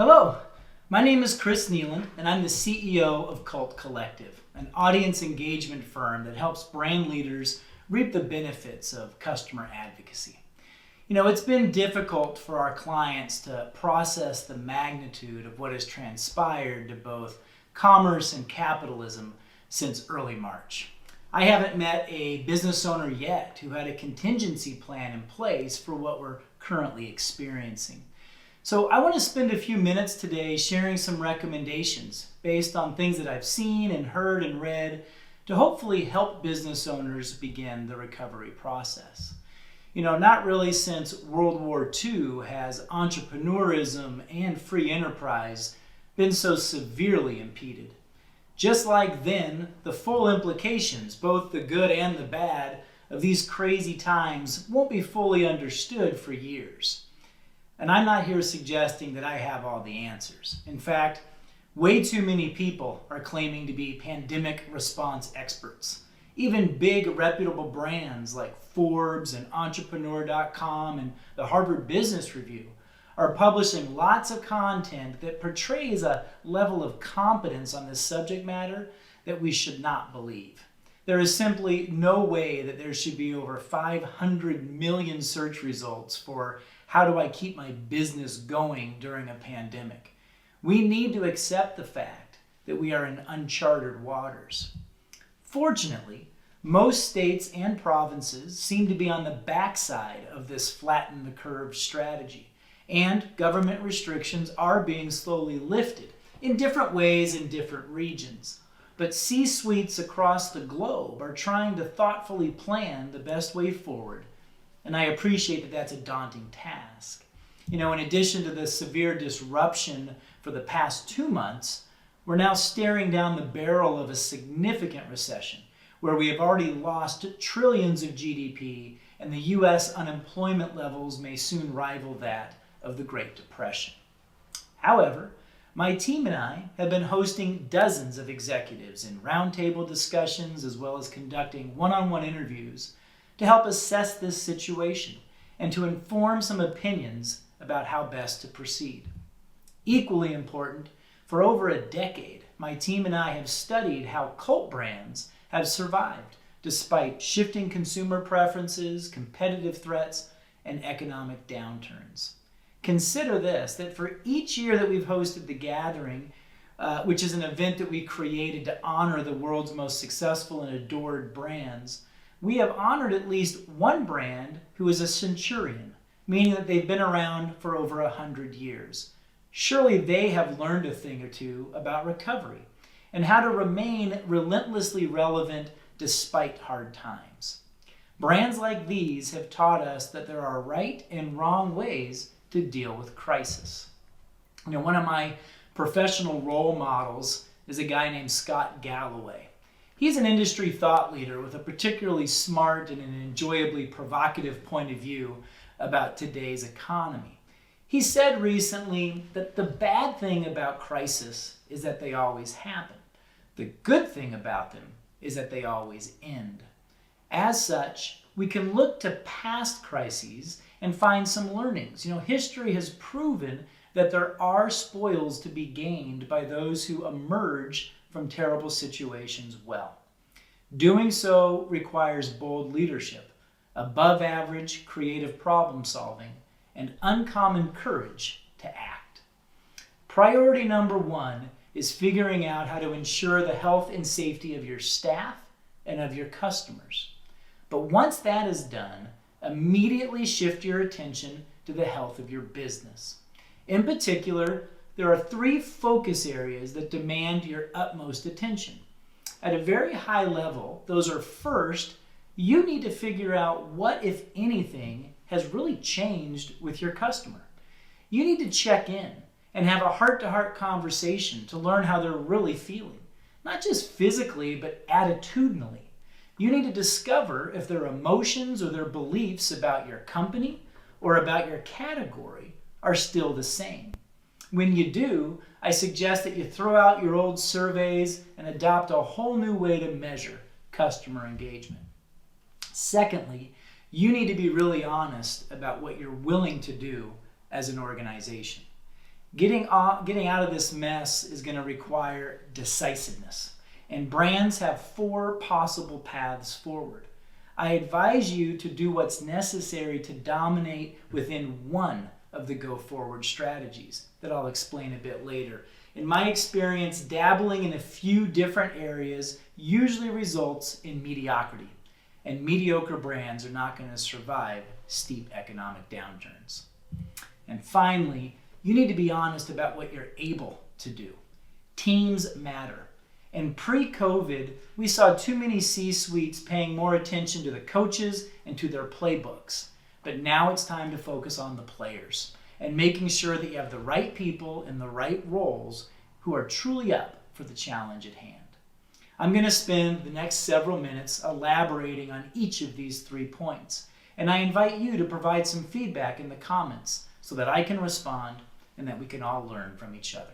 Hello, my name is Chris Nealon, and I'm the CEO of Cult Collective, an audience engagement firm that helps brand leaders reap the benefits of customer advocacy. It's been difficult for our clients to process the magnitude of what has transpired to both commerce and capitalism since early March. I haven't met a business owner yet who had a contingency plan in place for what we're currently experiencing. So I want to spend a few minutes today sharing some recommendations based on things that I've seen and heard and read to hopefully help business owners begin the recovery process. Not really since World War II has entrepreneurism and free enterprise been so severely impeded. Just like then, the full implications, both the good and the bad, of these crazy times won't be fully understood for years. And I'm not here suggesting that I have all the answers. In fact, way too many people are claiming to be pandemic response experts. Even big reputable brands like Forbes and Entrepreneur.com and the Harvard Business Review are publishing lots of content that portrays a level of competence on this subject matter that we should not believe. There is simply no way that there should be over 500 million search results for how do I keep my business going during a pandemic. We need to accept the fact that we are in uncharted waters. Fortunately, most states and provinces seem to be on the backside of this flatten the curve strategy, and government restrictions are being slowly lifted in different ways in different regions. But C-suites across the globe are trying to thoughtfully plan the best way forward, and I appreciate that that's a daunting task. In addition to the severe disruption for the past 2 months, we're now staring down the barrel of a significant recession where we have already lost trillions of GDP, and the US unemployment levels may soon rival that of the Great Depression. However, my team and I have been hosting dozens of executives in roundtable discussions as well as conducting one-on-one interviews to help assess this situation and to inform some opinions about how best to proceed. Equally important, for over a decade, my team and I have studied how cult brands have survived despite shifting consumer preferences, competitive threats, and economic downturns. Consider this, that for each year that we've hosted The Gathering, which is an event that we created to honor the world's most successful and adored brands, we have honored at least one brand who is a centurion, meaning that they've been around for over 100 years. Surely they have learned a thing or two about recovery and how to remain relentlessly relevant despite hard times. Brands like these have taught us that there are right and wrong ways to deal with crisis. One of my professional role models is a guy named Scott Galloway. He's an industry thought leader with a particularly smart and an enjoyably provocative point of view about today's economy. He said recently that the bad thing about crisis is that they always happen. The good thing about them is that they always end. As such, we can look to past crises and find some learnings. History has proven that there are spoils to be gained by those who emerge from terrible situations well. Doing so requires bold leadership, above average creative problem solving, and uncommon courage to act. Priority number one is figuring out how to ensure the health and safety of your staff and of your customers. But once that is done, immediately shift your attention to the health of your business. In particular, there are 3 focus areas that demand your utmost attention. At a very high level, those are first, you need to figure out what, if anything, has really changed with your customer. You need to check in and have a heart-to-heart conversation to learn how they're really feeling, not just physically, but attitudinally. You need to discover if their emotions or their beliefs about your company or about your category are still the same. When you do, I suggest that you throw out your old surveys and adopt a whole new way to measure customer engagement. Secondly, you need to be really honest about what you're willing to do as an organization. Getting out of this mess is going to require decisiveness, and brands have 4 possible paths forward. I advise you to do what's necessary to dominate within one of the go forward strategies that I'll explain a bit later. In my experience, dabbling in a few different areas usually results in mediocrity, and mediocre brands are not going to survive steep economic downturns. And finally, you need to be honest about what you're able to do. Teams matter. And pre-COVID, we saw too many C-suites paying more attention to the coaches and to their playbooks. But now it's time to focus on the players and making sure that you have the right people in the right roles who are truly up for the challenge at hand. I'm going to spend the next several minutes elaborating on each of these 3 points. And I invite you to provide some feedback in the comments so that I can respond and that we can all learn from each other.